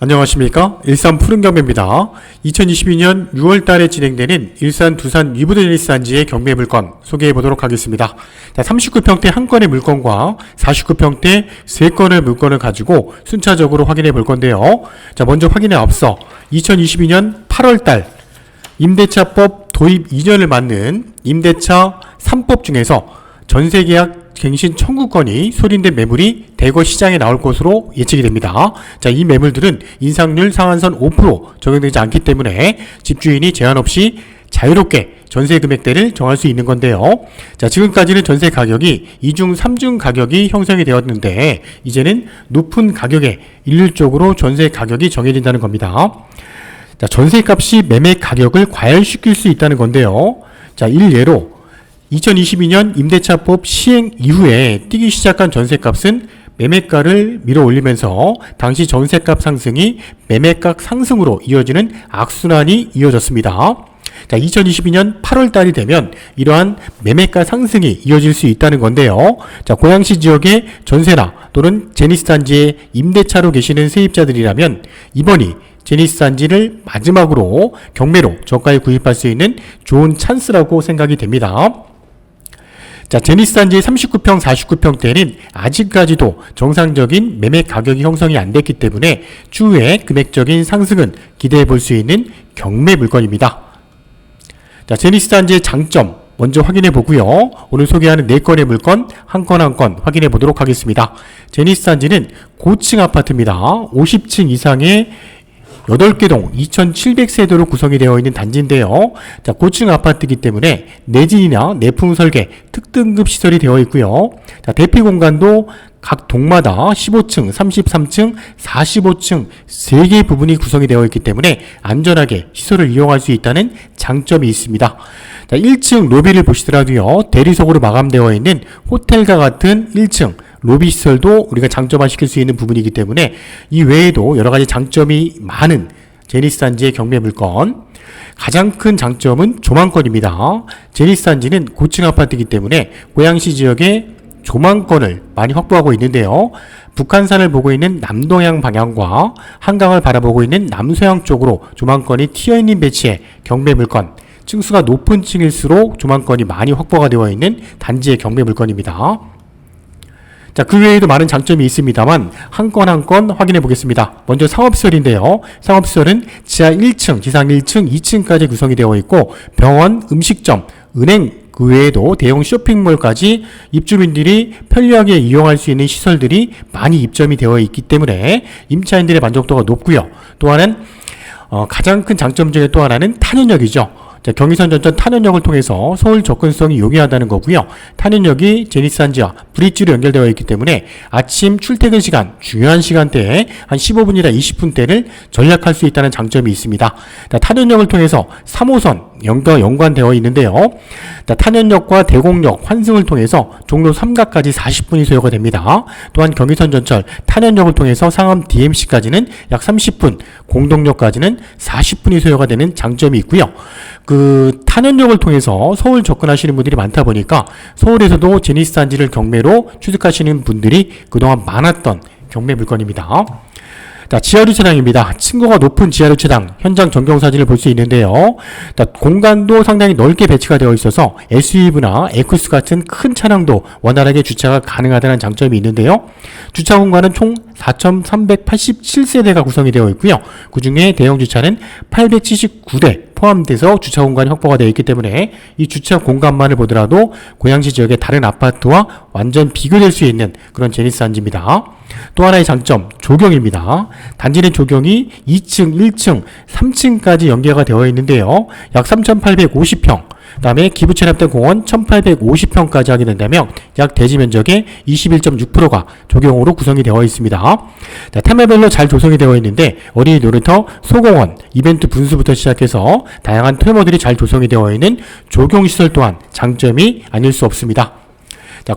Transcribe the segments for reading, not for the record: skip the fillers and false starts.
안녕하십니까. 일산 푸른경매입니다. 2022년 6월달에 진행되는 일산 두산 위브드 제니스단지의 경매 물건 소개해 보도록 하겠습니다. 39평대 한 건의 물건과 49평대 3건의 물건을 가지고 순차적으로 확인해 볼 건데요. 먼저 확인에 앞서 2022년 8월달 임대차법 도입 2년을 맞는 임대차 3법 중에서 전세계약 갱신 청구권이 소진된 매물이 대거 시장에 나올 것으로 예측이 됩니다. 이 매물들은 인상률 상한선 5% 적용되지 않기 때문에 집주인이 제한 없이 자유롭게 전세 금액대를 정할 수 있는 건데요. 지금까지는 전세 가격이 2중, 3중 가격이 형성이 되었는데 이제는 높은 가격에 일률적으로 전세 가격이 정해진다는 겁니다. 전세값이 매매 가격을 과열시킬 수 있다는 건데요. 일례로 2022년 임대차법 시행 이후에 뛰기 시작한 전세값은 매매가를 밀어 올리면서 당시 전세값 상승이 매매가 상승으로 이어지는 악순환이 이어졌습니다. 2022년 8월 달이 되면 이러한 매매가 상승이 이어질 수 있다는 건데요. 고양시 지역의 전세나 또는 제니스 단지에 임대차로 계시는 세입자들이라면 이번이 제니스 단지를 마지막으로 경매로 저가에 구입할 수 있는 좋은 찬스라고 생각이 됩니다. 제니스 단지의 39평, 49평대는 아직까지도 정상적인 매매 가격이 형성이 안 됐기 때문에 추후에 금액적인 상승은 기대해 볼 수 있는 경매 물건입니다. 제니스 단지의 장점 먼저 확인해 보고요. 오늘 소개하는 4건의 물건 한 건 한 건 확인해 보도록 하겠습니다. 제니스 단지는 고층 아파트입니다. 50층 이상의 8개 동 2,700세대로 구성이 되어 있는 단지인데요. 고층 아파트이기 때문에 내진이나 내풍 설계, 특등급 시설이 되어 있고요. 대피 공간도 각 동마다 15층, 33층, 45층 3개의 부분이 구성이 되어 있기 때문에 안전하게 시설을 이용할 수 있다는 장점이 있습니다. 1층 로비를 보시더라도요. 대리석으로 마감되어 있는 호텔과 같은 1층 로비 시설도 우리가 장점화시킬 수 있는 부분이기 때문에 이 외에도 여러가지 장점이 많은 제니스 단지의 경매 물건, 가장 큰 장점은 조망권입니다. 제니스 단지는 고층 아파트이기 때문에 고양시 지역에 조망권을 많이 확보하고 있는데요. 북한산을 보고 있는 남동향 방향과 한강을 바라보고 있는 남서향 쪽으로 조망권이 튀어있는 배치의 경매 물건, 층수가 높은 층일수록 조망권이 많이 확보가 되어 있는 단지의 경매 물건입니다. 그 외에도 많은 장점이 있습니다만 한 건 한 건 확인해 보겠습니다. 먼저 상업시설인데요. 상업시설은 지하 1층, 지상 1층, 2층까지 구성이 되어 있고 병원, 음식점, 은행, 그 외에도 대형 쇼핑몰까지 입주민들이 편리하게 이용할 수 있는 시설들이 많이 입점이 되어 있기 때문에 임차인들의 만족도가 높고요. 또 하나는 가장 큰 장점 중에 또 하나는 탄현역이죠. 경의선 전천 탄현역을 통해서 서울 접근성이 용이하다는 거고요. 탄현역이 제니스 단지와 브릿지로 연결되어 있기 때문에 아침 출퇴근 시간, 중요한 시간대에 한 15분이나 20분대를 전략할 수 있다는 장점이 있습니다. 탄현역을 통해서 3호선 연관되어 있는데요. 탄현역과 대곡역, 환승을 통해서 종로 3가까지 40분이 소요가 됩니다. 또한 경의선 전철 탄현역을 통해서 상암 DMC까지는 약 30분, 공동역까지는 40분이 소요가 되는 장점이 있고요. 탄현역을 통해서 서울 접근하시는 분들이 많다 보니까 서울에서도 제니스 단지를 경매로 취득하시는 분들이 그동안 많았던 경매 물건입니다. 지하주차장입니다. 층고가 높은 지하주차장 현장 전경 사진을 볼 수 있는데요. 공간도 상당히 넓게 배치가 되어 있어서 SUV나 에쿠스 같은 큰 차량도 원활하게 주차가 가능하다는 장점이 있는데요. 주차 공간은 총 4,387세대가 구성이 되어 있고요. 그 중에 대형 주차는 879대 포함돼서 주차 공간이 확보가 되어 있기 때문에 이 주차 공간만을 보더라도 고양시 지역의 다른 아파트와 완전 비교될 수 있는 그런 제니스 단지입니다. 또 하나의 장점, 조경입니다. 단지는 조경이 2층, 1층, 3층까지 연계가 되어 있는데요. 약 3,850평, 그 다음에 기부 체납된 공원 1,850평까지 하게 된다면 약 대지 면적의 21.6%가 조경으로 구성이 되어 있습니다. 테마별로 잘 조성이 되어 있는데 어린이 놀이터, 소공원, 이벤트 분수부터 시작해서 다양한 테마들이 잘 조성이 되어 있는 조경시설 또한 장점이 아닐 수 없습니다.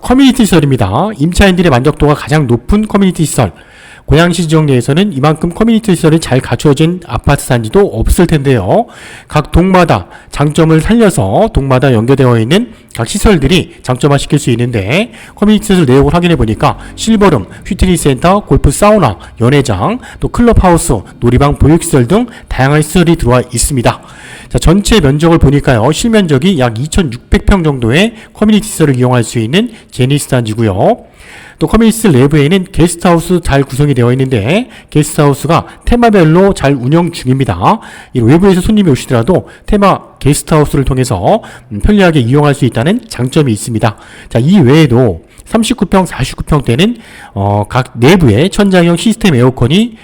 커뮤니티 시설입니다. 임차인들의 만족도가 가장 높은 커뮤니티 시설. 고양시 지역 내에서는 이만큼 커뮤니티 시설이 잘 갖추어진 아파트 단지도 없을 텐데요. 각 동마다 장점을 살려서 동마다 연계되어 있는 각 시설들이 장점화시킬 수 있는데, 커뮤니티 시설 내역을 확인해 보니까 실버룸, 휘트니스 센터, 골프 사우나, 연회장, 또 클럽하우스, 놀이방, 보육시설 등 다양한 시설이 들어와 있습니다. 자, 전체 면적을 보니까요, 실면적이 약 2,600평 정도의 커뮤니티 시설을 이용할 수 있는 제니스 단지고요. 또 커뮤니티 내부에는 게스트하우스 잘 구성이 되어 있는데, 게스트하우스가 테마별로 잘 운영 중입니다. 외부에서 손님이 오시더라도 테마 게스트하우스를 통해서 편리하게 이용할 수 있다는 장점이 있습니다. 자, 이 외에도 39평, 49평대는 각 내부에 천장형 시스템 에어컨이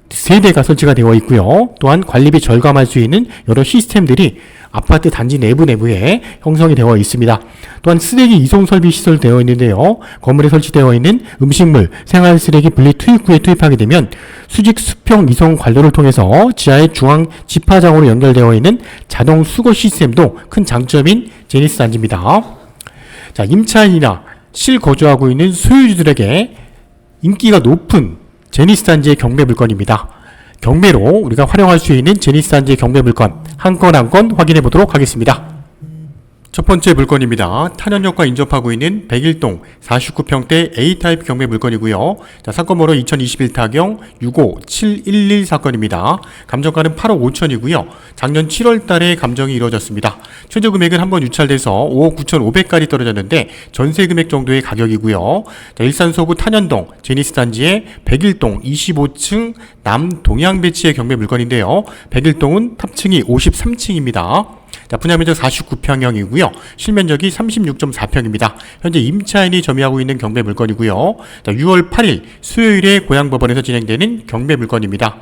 3대가 설치가 되어 있고요. 또한 관리비 절감할 수 있는 여러 시스템들이 아파트 단지 내부에 형성이 되어 있습니다. 또한 쓰레기 이송 설비 시설 되어 있는데요. 건물에 설치되어 있는 음식물, 생활 쓰레기 분리 투입구에 투입하게 되면 수직 수평 이송 관로를 통해서 지하의 중앙 집화장으로 연결되어 있는 자동 수거 시스템도 큰 장점인 제니스 단지입니다. 자, 임차인이나 실거주하고 있는 소유주들에게 인기가 높은 제니스 단지의 경매 물건입니다. 경매로 우리가 활용할 수 있는 제니스 단지의 경매 물건 한 건 한 건 확인해 보도록 하겠습니다. 첫 번째 물건입니다. 탄현역과 인접하고 있는 백일동 49평대 A타입 경매 물건이고요. 자, 사건번호 2021 타경 65711 사건입니다. 감정가는 8억 5천이고요. 작년 7월 달에 감정이 이루어졌습니다. 최저 금액은 한번 유찰돼서 5억 9,500까지 떨어졌는데 전세 금액 정도의 가격이고요. 자, 일산 서구 탄현동 제니스 단지의 백일동 25층 남동향 배치의 경매 물건인데요. 백일동은 탑층이 53층입니다. 자, 분양면적 49평형이고요. 실면적이 36.4평입니다. 현재 임차인이 점유하고 있는 경매 물건이고요. 자, 6월 8일 수요일에 고양법원에서 진행되는 경매 물건입니다.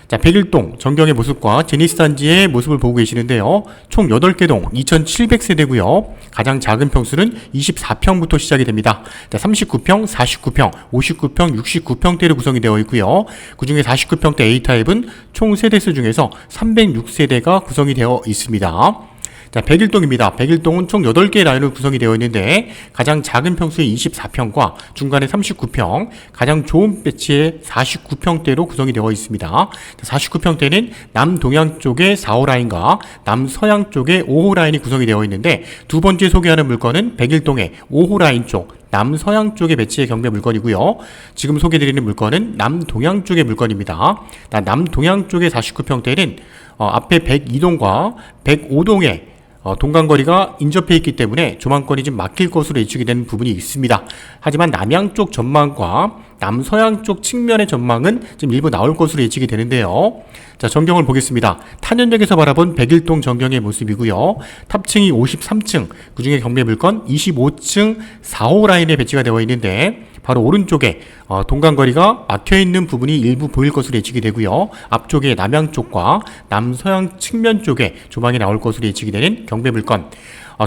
자, 백일동 전경의 모습과 제니스 단지의 모습을 보고 계시는데요. 총 8개 동 2,700세대고요. 가장 작은 평수는 24평부터 시작이 됩니다. 자, 39평, 49평, 59평, 69평대로 구성이 되어 있고요. 그 중에 49평대 A타입은 총 세대수 중에서 306세대가 구성이 되어 있습니다. 자, 백일동입니다. 백일동은 총 8개의 라인으로 구성이 되어 있는데 가장 작은 평수의 24평과 중간에 39평, 가장 좋은 배치의 49평대로 구성이 되어 있습니다. 49평대는 남동향 쪽의 4호 라인과 남서양 쪽의 5호 라인이 구성이 되어 있는데, 두 번째 소개하는 물건은 백일동의 5호 라인 쪽 남서양 쪽의 배치의 경매 물건이고요. 지금 소개드리는 물건은 남동향 쪽의 물건입니다. 남동향 쪽의 49평대는 앞에 102동과 105동의 동간거리가 인접해 있기 때문에 조망권이 좀 막힐 것으로 예측이 되는 부분이 있습니다. 하지만 남양 쪽 전망과 남서양 쪽 측면의 전망은 좀 일부 나올 것으로 예측이 되는데요. 자, 전경을 보겠습니다. 탄현역에서 바라본 백일동 전경의 모습이고요. 탑층이 53층, 그 중에 경매 물건 25층 4호 라인에 배치가 되어 있는데, 바로 오른쪽에 동간거리가 막혀있는 부분이 일부 보일 것으로 예측이 되고요. 앞쪽에 남양 쪽과 남서양 측면 쪽에 조망이 나올 것으로 예측이 되는 경매 물건.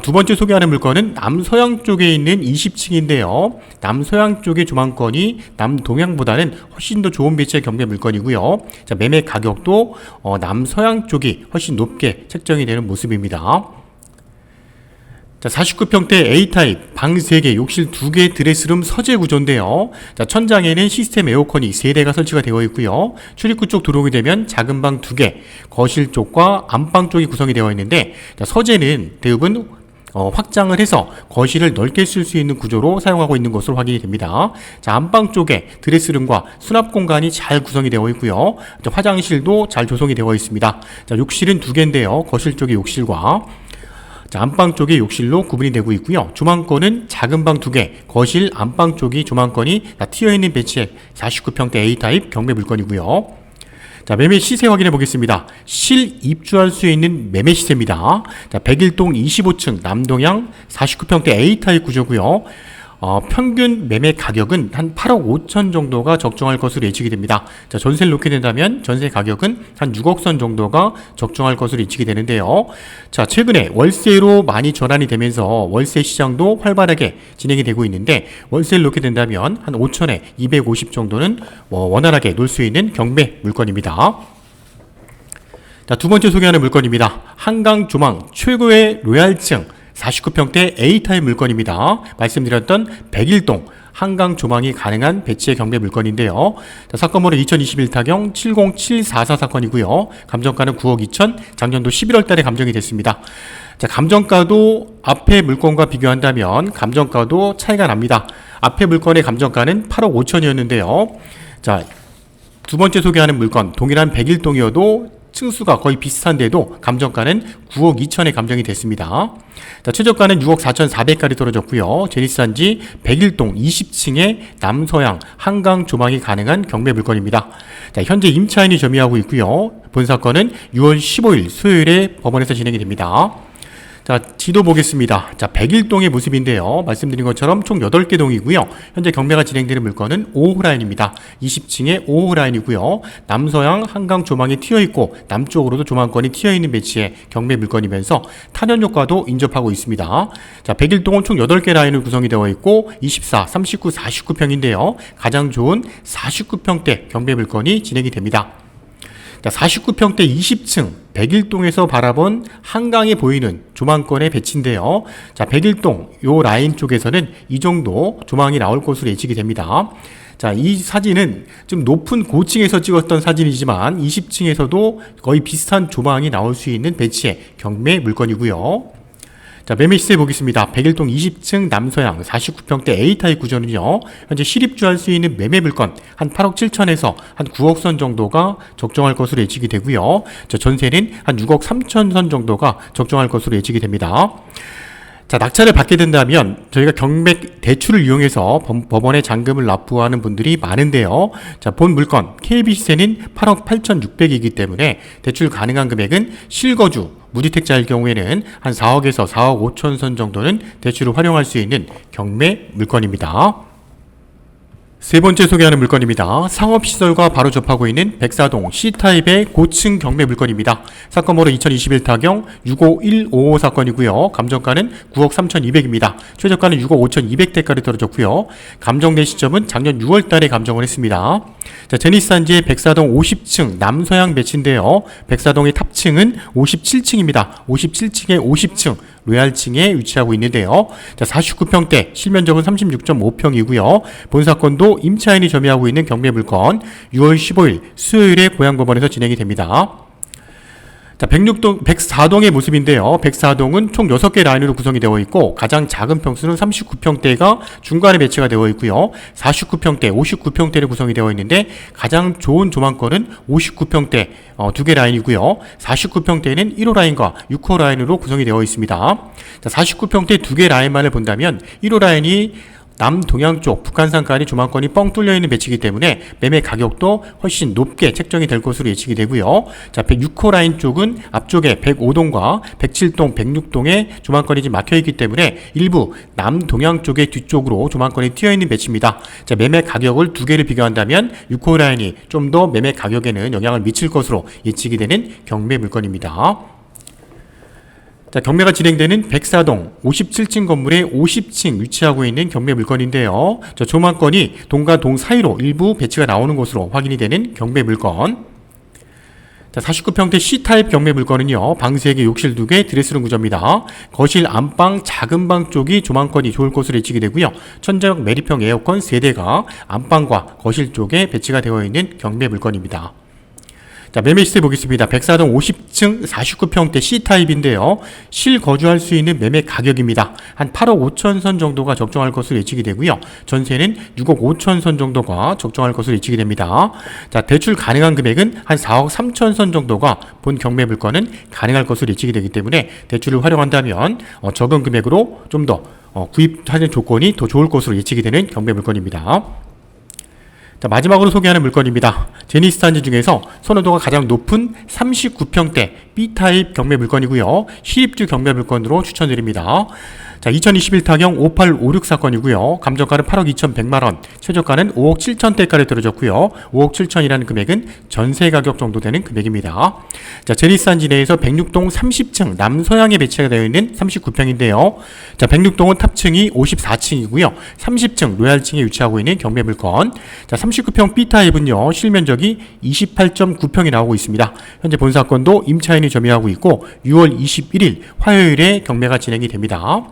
두 번째 소개하는 물건은 남서양 쪽에 있는 20층인데요. 남서양 쪽의 조망권이 남동향보다는 훨씬 더 좋은 배치의 경매 물건이고요. 자, 매매 가격도 남서양 쪽이 훨씬 높게 책정이 되는 모습입니다. 자, 49평대 A타입, 방 3개, 욕실 2개, 드레스룸 서재 구조인데요. 자, 천장에는 시스템 에어컨이 3대가 설치가 되어 있고요. 출입구 쪽 들어오게 되면 작은 방 2개, 거실 쪽과 안방 쪽이 구성이 되어 있는데, 자, 서재는 대부분 확장을 해서 거실을 넓게 쓸 수 있는 구조로 사용하고 있는 것으로 확인이 됩니다. 자, 안방 쪽에 드레스룸과 수납 공간이 잘 구성이 되어 있고요. 자, 화장실도 잘 조성이 되어 있습니다. 자, 욕실은 2개인데요. 거실 쪽의 욕실과 자, 안방 쪽의 욕실로 구분이 되고 있고요. 조망권은 작은 방 2개, 거실, 안방 쪽이 조망권이 튀어있는 배치의 49평대 A타입 경매 물건이고요. 자, 매매 시세 확인해 보겠습니다. 실입주할 수 있는 매매 시세입니다. 자, 백일동 25층 남동향 49평대 A타입 구조고요. 평균 매매 가격은 한 8억 5천 정도가 적정할 것으로 예측이 됩니다. 자, 전세를 놓게 된다면 전세 가격은 한 6억 선 정도가 적정할 것으로 예측이 되는데요. 자, 최근에 월세로 많이 전환이 되면서 월세 시장도 활발하게 진행이 되고 있는데, 월세를 놓게 된다면 한 5천에 250 정도는 원활하게 놓을 수 있는 경매 물건입니다. 자, 두 번째 소개하는 물건입니다. 한강 조망 최고의 로얄층 49평대 A타입 물건입니다. 말씀드렸던 백일동 한강 조망이 가능한 배치의 경매 물건인데요. 자, 사건 번호 2021 타경 70744 사건이고요. 감정가는 9억 2천, 작년도 11월 달에 감정이 됐습니다. 자, 감정가도 앞에 물건과 비교한다면 감정가도 차이가 납니다. 앞에 물건의 감정가는 8억 5천이었는데요. 자, 두 번째 소개하는 물건, 동일한 101동이어도 층수가 거의 비슷한데도 감정가는 9억 2천에 감정이 됐습니다. 자, 최저가는 6억 4,400까지 떨어졌고요. 제니스단지 101동 20층의 남서양 한강 조망이 가능한 경매 물건입니다. 자, 현재 임차인이 점유하고 있고요. 본 사건은 6월 15일 수요일에 법원에서 진행이 됩니다. 자, 지도 보겠습니다. 자, 101동의 모습인데요. 말씀드린 것처럼 총 8개 동이고요. 현재 경매가 진행되는 물건은 5호 라인입니다. 20층의 5호 라인이고요. 남서양 한강 조망이 튀어있고 남쪽으로도 조망권이 튀어있는 배치의 경매 물건이면서 탄현 효과도 인접하고 있습니다. 자, 101동은 총 8개 라인으로 구성이 되어 있고 24, 39, 49평인데요. 가장 좋은 49평대 경매 물건이 진행이 됩니다. 자, 49평대 20층 101동에서 바라본 한강에 보이는 조망권의 배치인데요. 자, 101동 요 라인 쪽에서는 이 정도 조망이 나올 것으로 예측이 됩니다. 자, 이 사진은 좀 높은 고층에서 찍었던 사진이지만 20층에서도 거의 비슷한 조망이 나올 수 있는 배치의 경매 물건이고요. 자, 매매 시세 보겠습니다. 101동 20층 남서양 49평대 A타입 구조는요, 현재 실입주할 수 있는 매매 물건 한 8억 7천에서 한 9억 선 정도가 적정할 것으로 예측이 되고요. 자, 전세는 한 6억 3천 선 정도가 적정할 것으로 예측이 됩니다. 자, 낙찰을 받게 된다면 저희가 경매 대출을 이용해서 법원에 잔금을 납부하는 분들이 많은데요. 자, 본 물건 KB 시세는 8억 8,600이기 때문에 대출 가능한 금액은 실거주 무주택자일 경우에는 한 4억에서 4억 5천 선 정도는 대출을 활용할 수 있는 경매 물건입니다. 세 번째 소개하는 물건입니다. 상업시설과 바로 접하고 있는 백사동 C타입의 고층 경매 물건입니다. 사건 번호 2021 타경 65155 사건이고요. 감정가는 9억 3,200입니다. 최저가는 6억 5,200대까지 떨어졌고요. 감정된 시점은 작년 6월 달에 감정을 했습니다. 자, 제니스단지의 백사동 50층 남서양 배치인데요. 백사동의 탑층은 57층입니다. 57층에 50층 로얄층에 위치하고 있는데요. 자, 49평대, 실면적은 36.5평이고요. 본 사건도 임차인이 점유하고 있는 경매 물건 6월 15일 수요일에 고양법원에서 진행이 됩니다. 자, 104동의 모습인데요. 104동은 총 6개 라인으로 구성이 되어 있고 가장 작은 평수는 39평대가 중간에 배치가 되어 있고요. 49평대, 59평대로 구성이 되어 있는데 가장 좋은 조망권은 59평대 2개 라인이고요. 49평대는 1호 라인과 6호 라인으로 구성이 되어 있습니다. 자, 49평대 2개 라인만을 본다면 1호 라인이 남동양 쪽 북한산까지 조망권이 뻥 뚫려 있는 배치이기 때문에 매매 가격도 훨씬 높게 책정이 될 것으로 예측이 되고요. 자, 106호 라인 쪽은 앞쪽에 105동과 107동, 106동에 조망권이 좀 막혀 있기 때문에 일부 남동양 쪽의 뒤쪽으로 조망권이 튀어 있는 배치입니다. 자, 매매 가격을 두 개를 비교한다면 6호 라인이 좀 더 매매 가격에는 영향을 미칠 것으로 예측이 되는 경매 물건입니다. 자, 경매가 진행되는 백사동 57층 건물의 50층 위치하고 있는 경매 물건인데요. 자, 조망권이 동과 동 사이로 일부 배치가 나오는 것으로 확인이 되는 경매 물건. 자, 49평대 C타입 경매 물건은요, 방 3개, 욕실 2개, 드레스룸 구조입니다. 거실, 안방, 작은 방 쪽이 조망권이 좋을 것으로 예측이 되고요. 천장 매립형 에어컨 3대가 안방과 거실 쪽에 배치가 되어 있는 경매 물건입니다. 자, 매매 시세 보겠습니다. 백사동 50층 49평대 C타입인데요. 실거주할 수 있는 매매 가격입니다. 한 8억 5천 선 정도가 적정할 것으로 예측이 되고요. 전세는 6억 5천 선 정도가 적정할 것으로 예측이 됩니다. 자, 대출 가능한 금액은 한 4억 3천 선 정도가 본 경매 물건은 가능할 것으로 예측이 되기 때문에 대출을 활용한다면 적은 금액으로 좀 더 구입하는 조건이 더 좋을 것으로 예측이 되는 경매 물건입니다. 자, 마지막으로 소개하는 물건입니다. 제니스단지 중에서 선호도가 가장 높은 39평대 B타입 경매 물건이고요. 실입주 경매 물건으로 추천드립니다. 자, 2021 타경 5856 사건이고요. 감정가는 8억 2,100만원, 최저가는 5억 7천대까지 떨어졌고요. 5억 7천이라는 금액은 전세 가격 정도 되는 금액입니다. 자, 제니스단지 내에서 106동 30층 남서양에 배치가 되어 있는 39평인데요. 자, 106동은 탑층이 54층이고요. 30층 로얄층에 위치하고 있는 경매 물건. 자, 39평 B타입은요, 실면적이 28.9평이 나오고 있습니다. 현재 본 사건도 임차인이 점유하고 있고 6월 21일 화요일에 경매가 진행이 됩니다.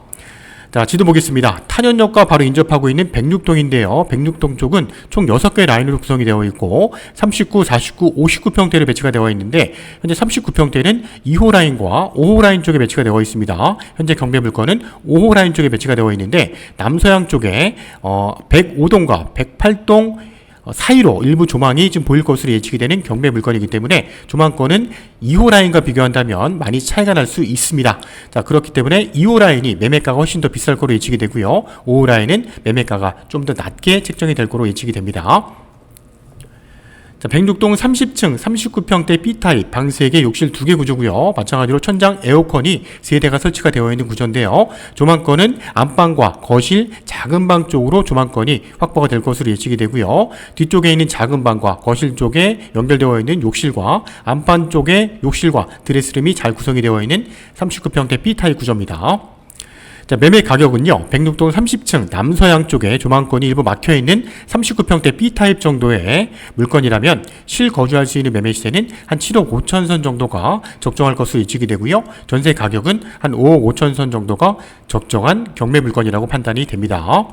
자, 지도 보겠습니다. 탄현역과 바로 인접하고 있는 백육동인데요. 백육동 쪽은 총 6개의 라인으로 구성이 되어 있고 39, 49, 59평대로 배치가 되어 있는데 현재 39평대는 2호 라인과 5호 라인 쪽에 배치가 되어 있습니다. 현재 경매 물건은 5호 라인 쪽에 배치가 되어 있는데 남서양 쪽에 105동과 108동 사이로 일부 조망이 좀 보일 것으로 예측이 되는 경매 물건이기 때문에 조망권은 2호 라인과 비교한다면 많이 차이가 날 수 있습니다. 자, 그렇기 때문에 2호 라인이 매매가가 훨씬 더 비쌀 거로 예측이 되고요. 5호 라인은 매매가가 좀 더 낮게 책정이 될 거로 예측이 됩니다. 자, 백육동 30층 39평대 B타입 방 3개 욕실 2개 구조고요. 마찬가지로 천장 에어컨이 3대가 설치가 되어 있는 구조인데요. 조망권은 안방과 거실, 작은 방 쪽으로 조망권이 확보가 될 것으로 예측이 되고요. 뒤쪽에 있는 작은 방과 거실 쪽에 연결되어 있는 욕실과 안방 쪽에 욕실과 드레스룸이 잘 구성이 되어 있는 39평대 B타입 구조입니다. 자, 매매 가격은요, 백육동 30층 남서양 쪽에 조망권이 일부 막혀있는 39평대 B타입 정도의 물건이라면 실거주할 수 있는 매매 시세는 한 7억 5천 선 정도가 적정할 것으로 예측이 되고요. 전세 가격은 한 5억 5천 선 정도가 적정한 경매 물건이라고 판단이 됩니다.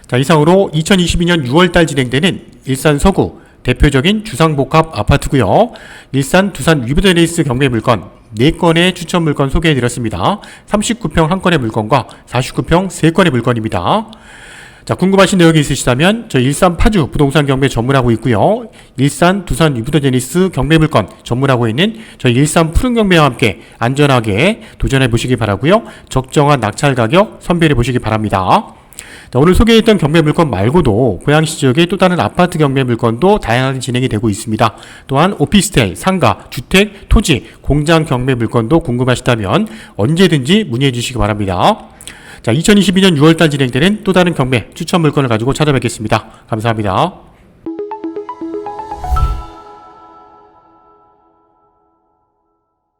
자, 이상으로 2022년 6월달 진행되는 일산 서구 대표적인 주상복합 아파트고요. 일산, 두산 위브드레이스 경매 물건 4건의 추천 물건 소개해드렸습니다. 39평 1건의 물건과 49평 3건의 물건입니다. 자, 궁금하신 내용이 있으시다면 저희 일산 파주 부동산 경매 전문하고 있고요. 일산, 두산 위브드레이스 경매 물건 전문하고 있는 저희 일산 푸른 경매와 함께 안전하게 도전해 보시기 바라고요. 적정한 낙찰 가격 선별해 보시기 바랍니다. 자, 오늘 소개했던 경매 물건 말고도 고양시 지역의 또 다른 아파트 경매 물건도 다양하게 진행이 되고 있습니다. 또한 오피스텔, 상가, 주택, 토지, 공장 경매 물건도 궁금하시다면 언제든지 문의해 주시기 바랍니다. 자, 2022년 6월달 진행되는 또 다른 경매 추천 물건을 가지고 찾아뵙겠습니다. 감사합니다.